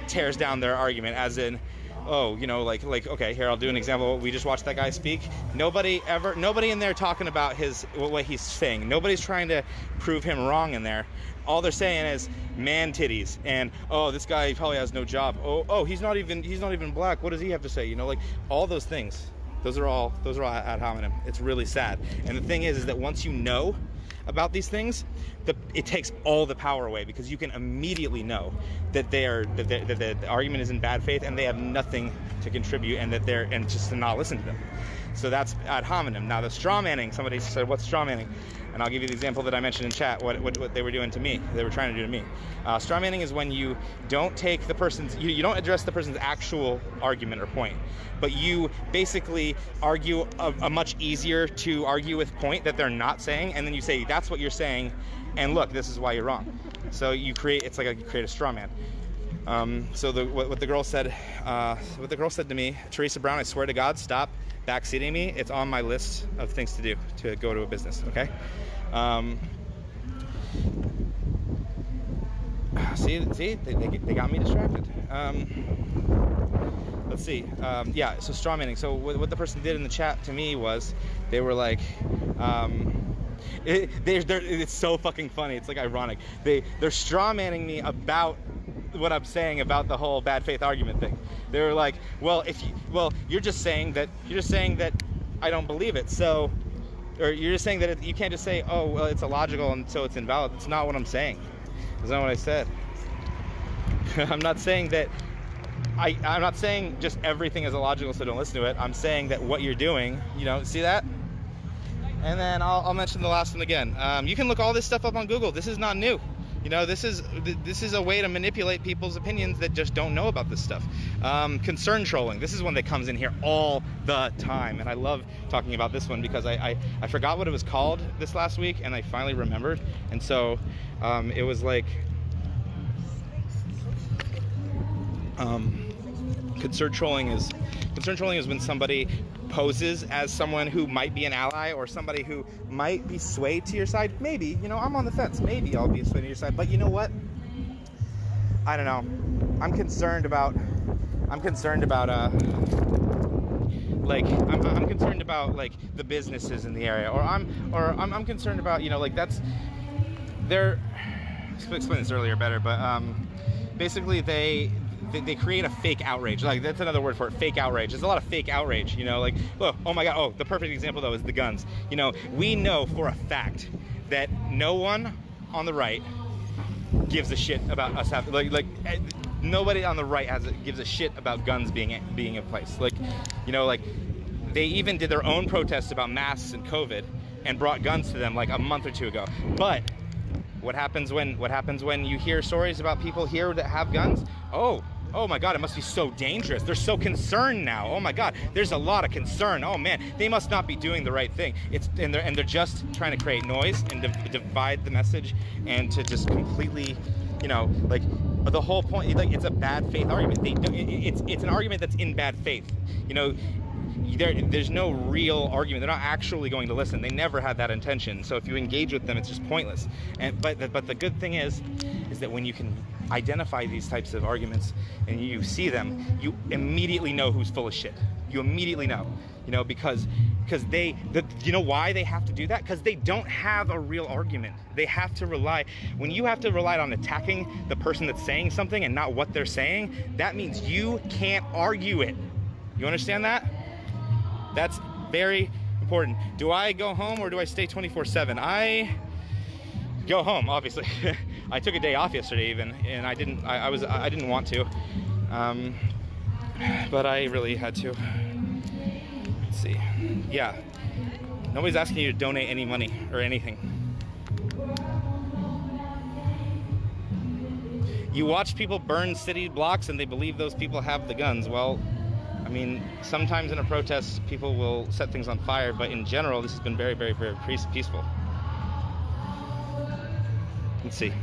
C: tears down their argument, as in, oh, you know, like, okay, here, I'll do an example. We just watched that guy speak. Nobody in there talking about what he's saying. Nobody's trying to prove him wrong in there. All they're saying is man titties, and oh, this guy probably has no job. Oh, he's not even black. What does he have to say? You know, like, all those things. Those are all ad hominem. It's really sad. And the thing is that once you know about these things, it takes all the power away, because you can immediately know that the argument is in bad faith and they have nothing to contribute, and just to not listen to them. So that's ad hominem. Now, the straw manning, somebody said, what's straw manning? And I'll give you the example that I mentioned in chat, what they were doing to me, they were trying to do to me. Straw manning is when you don't take the person's, you don't address the person's actual argument or point, but you basically argue a much easier to argue with point that they're not saying, and then you say, that's what you're saying, and look, this is why you're wrong. So you create a straw man. So what the girl said to me, Teresa Brown, I swear to God, stop backseating me. It's on my list of things to do to go to a business. Okay. See, they got me distracted. Let's see. Yeah. So straw manning. So what the person did in the chat to me was, they were like, it's so fucking funny. It's like ironic. They're straw manning me about what I'm saying about the whole bad faith argument thing. They were like, well, you're just saying that I don't believe it. So, or you're just saying that you can't just say, oh, well, it's illogical and so it's invalid. It's not what I'm saying. That's not what I said. I'm not saying that. I'm not saying just everything is illogical, so don't listen to it. I'm saying that what you're doing, you know, see that? And then I'll mention the last one again. You can look all this stuff up on Google. This is not new. You know, this is a way to manipulate people's opinions that just don't know about this stuff. Concern trolling. This is one that comes in here all the time, and I love talking about this one because I forgot what it was called this last week, and I finally remembered. And so it was like concern trolling is when somebody poses as someone who might be an ally, or somebody who might be swayed to your side. Maybe, you know, I'm on the fence. Maybe I'll be swayed to your side. But you know what? I don't know. I'm concerned about the businesses in the area, or I'm concerned about, you know, like I explained this earlier better, but basically they create a fake outrage. Like, that's another word for it, fake outrage. There's a lot of fake outrage, you know, like, oh my God, the perfect example though is the guns. You know, we know for a fact that no one on the right gives a shit about us having, like nobody on the right gives a shit about guns being in place. Like, you know, like, they even did their own protests about masks and COVID and brought guns to them like a month or two ago. But what happens when you hear stories about people here that have guns? Oh my God, it must be so dangerous. They're so concerned now. Oh my God, there's a lot of concern. Oh man, they must not be doing the right thing. And they're just trying to create noise and divide the message, and to just completely, you know, like, the whole point, like, it's a bad faith argument. It's an argument that's in bad faith. You know, there's no real argument. They're not actually going to listen. They never had that intention. So if you engage with them, it's just pointless. But the good thing is that when you can identify these types of arguments and you see them, you immediately know who's full of shit. You immediately know, because you know why they have to do that? Because they don't have a real argument. They have to rely. When you have to rely on attacking the person that's saying something and not what they're saying, that means you can't argue it. You understand that? That's very important. Do I go home or do I stay 24/7? I go home, obviously. I took a day off yesterday even, and I didn't want to, but I really had to. Let's see. Yeah, nobody's asking you to donate any money or anything. You watch people burn city blocks and they believe those people have the guns. Well, I mean, sometimes in a protest, people will set things on fire, but in general, this has been very, very, very peaceful. Let's see.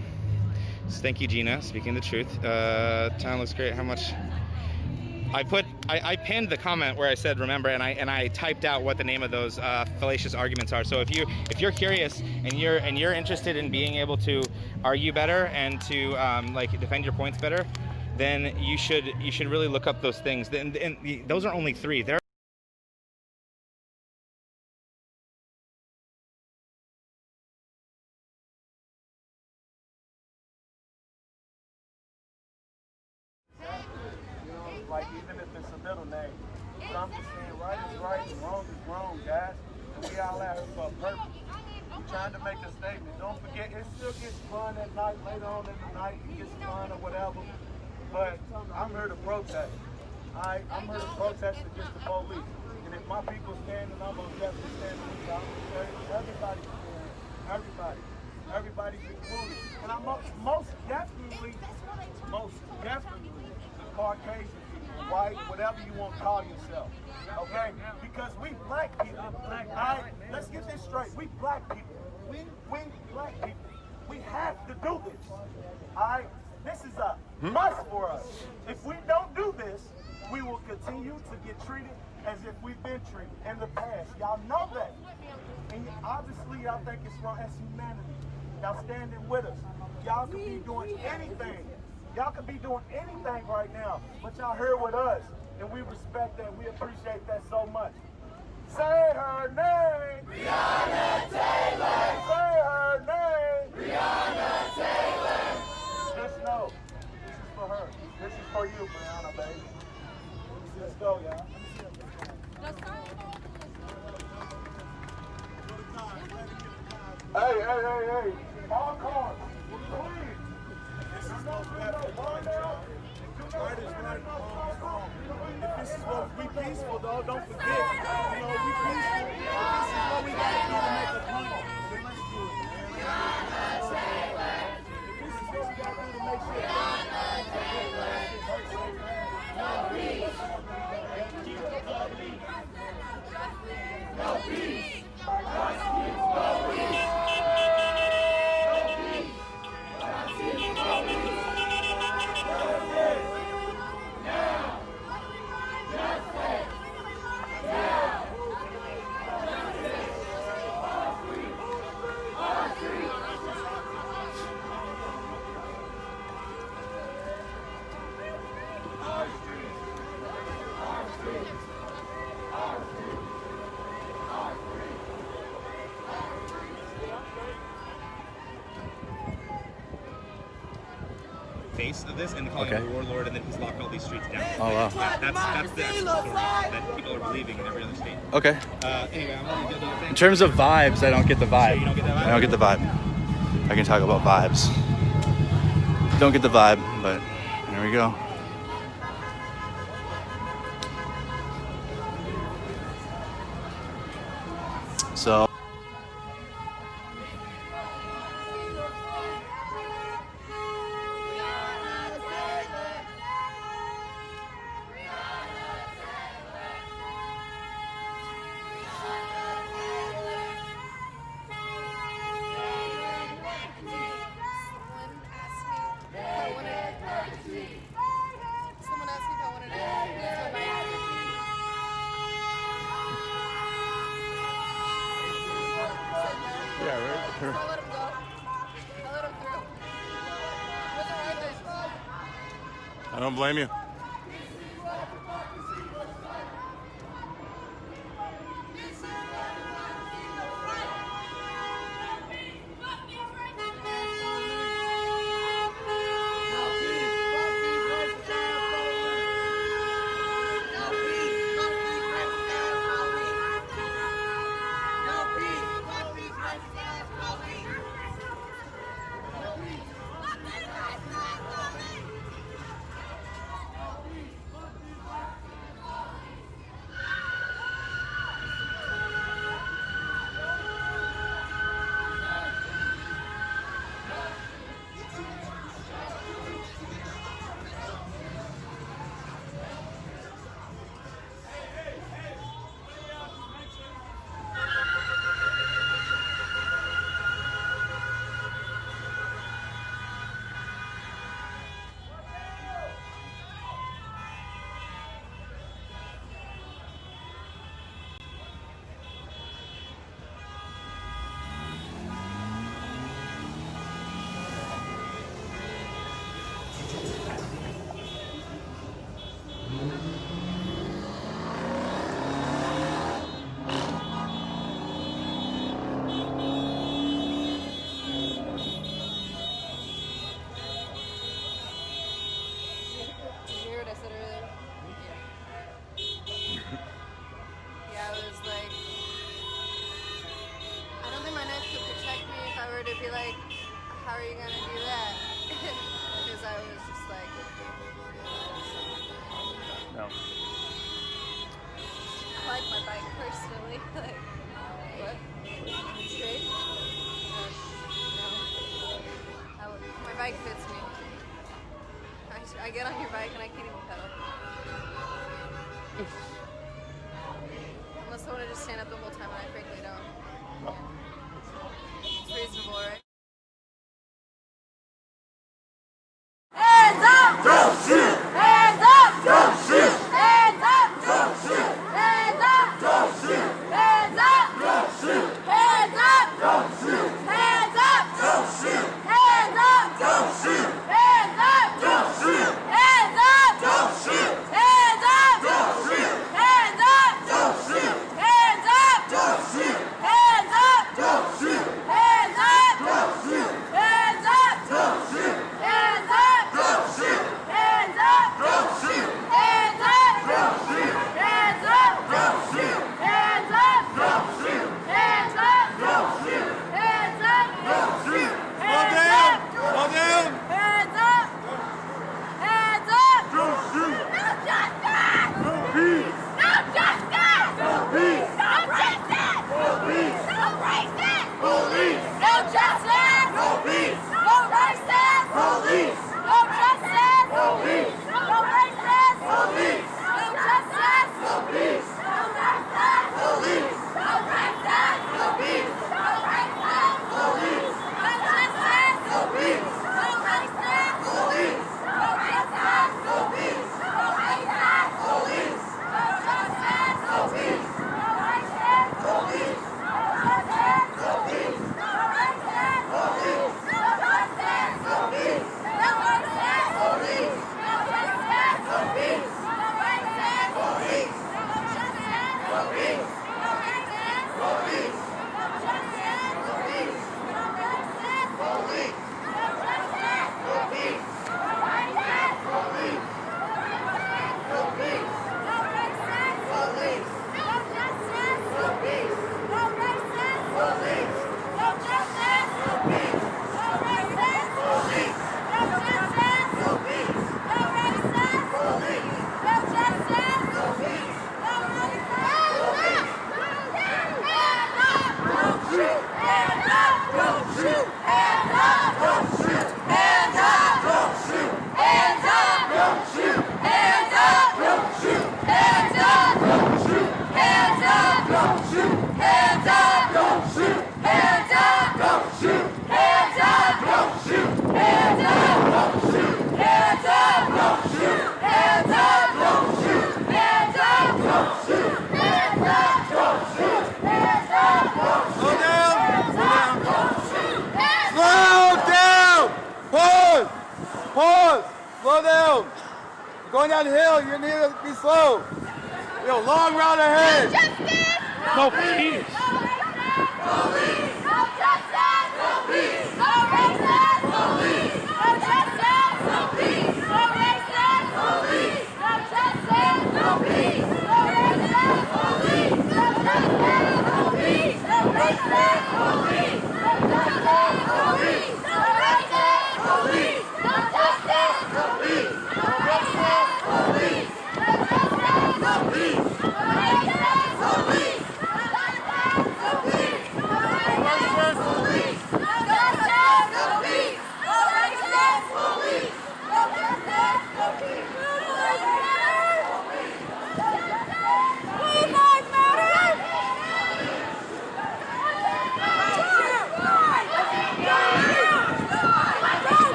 C: So thank you, Gina, speaking the truth. Town looks great. How much? I pinned the comment where I said remember, and I typed out what the name of those fallacious arguments are. So if you're curious and you're interested in being able to argue better and to defend your points better, then you should really look up those things. And those are only 3. There.
A: Like even if it's a middle name. But I'm just saying right is right and wrong is wrong, guys. And we all out here for a purpose. We're trying to make a statement. Don't forget, it still gets fun at night, later on in the night, it gets fun or whatever. But I'm here to protest. I'm here to protest against the police. And if my people stand, then I'm going to definitely stand with y'all. Everybody's standing. Everybody's included. And I'm most definitely Caucasian people, white, whatever you want to call yourself, okay? Because we black people, all right? Let's get this straight. We black people. We black people. We have to do this, all right? This is a must for us. If we don't do this, we will continue to get treated as if we've been treated in the past. Y'all know that. And obviously, y'all think it's wrong. As humanity, y'all standing with us. Y'all could be doing anything. Y'all could be doing anything right now, but y'all here with us, and we respect that. We appreciate that so much. Say her name. Breonna Taylor. Say her name. Breonna Taylor. Just know, this is for her. This is for you, Breonna, baby. Let's go, y'all. Hey. All cars, please. If this is what we peaceful though, don't forget, we peaceful. If this is what we got to do to make a point, then let's do it, man. If this is what we got to do to make sure no peace.
C: Face of this and they call him a warlord, and then he's locked all these streets down.
B: Oh wow.
C: That's the actual story that people are believing in every other state.
B: Okay.
C: Anyway, I'm really good.
B: In terms of vibes, I don't get the vibe.
C: So you don't get that vibe?
B: I don't get the vibe. I can talk about vibes. Don't get the vibe, but there we go. So.
I: don't blame you.
L: I get on your bike and I can't even pedal. Unless I want to just stand up the whole time, and I frankly don't. It's reasonable, right? Hands up! Don't shoot! Hands up! Don't shoot! Hands up! Don't shoot! Hands up! Don't shoot! Hands up! Don't shoot! Hands up! Don't shoot! Hands up! Don't shoot! Hands up! Don't shoot! Hands up! Don't shoot! Hands up! Don't shoot! Hands up! Don't shoot! Hands up! Don't shoot! Hands up! Don't shoot! Hands up!
O: Going down the hill, you need to be slow. We have a long route ahead.
L: No peace. No peace. No justice. No peace. No racist. No peace. No justice. No peace. No racist. No peace. No justice. No peace. No racist. No peace. No justice. No peace. No racist. No peace. No justice. No peace. No racist. No peace. No justice. No peace. No racist. No peace. No justice. No peace. No racist. No peace. No justice. No peace. No racist.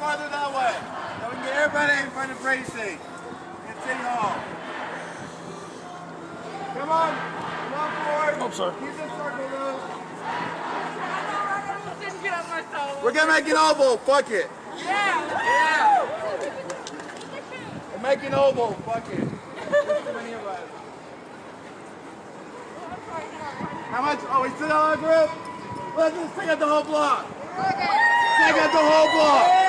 O: farther that way. So we can get everybody in front of Tracy. At City Hall. Come on forward.
F: Oh, sorry.
O: Keep this circle loose. We're gonna make an oval. Fuck it.
L: Yeah.
O: We're making oval. Fuck it. There's too many of us. How much? Oh, we still got our group? Let's just take out the whole block. Take out the whole block.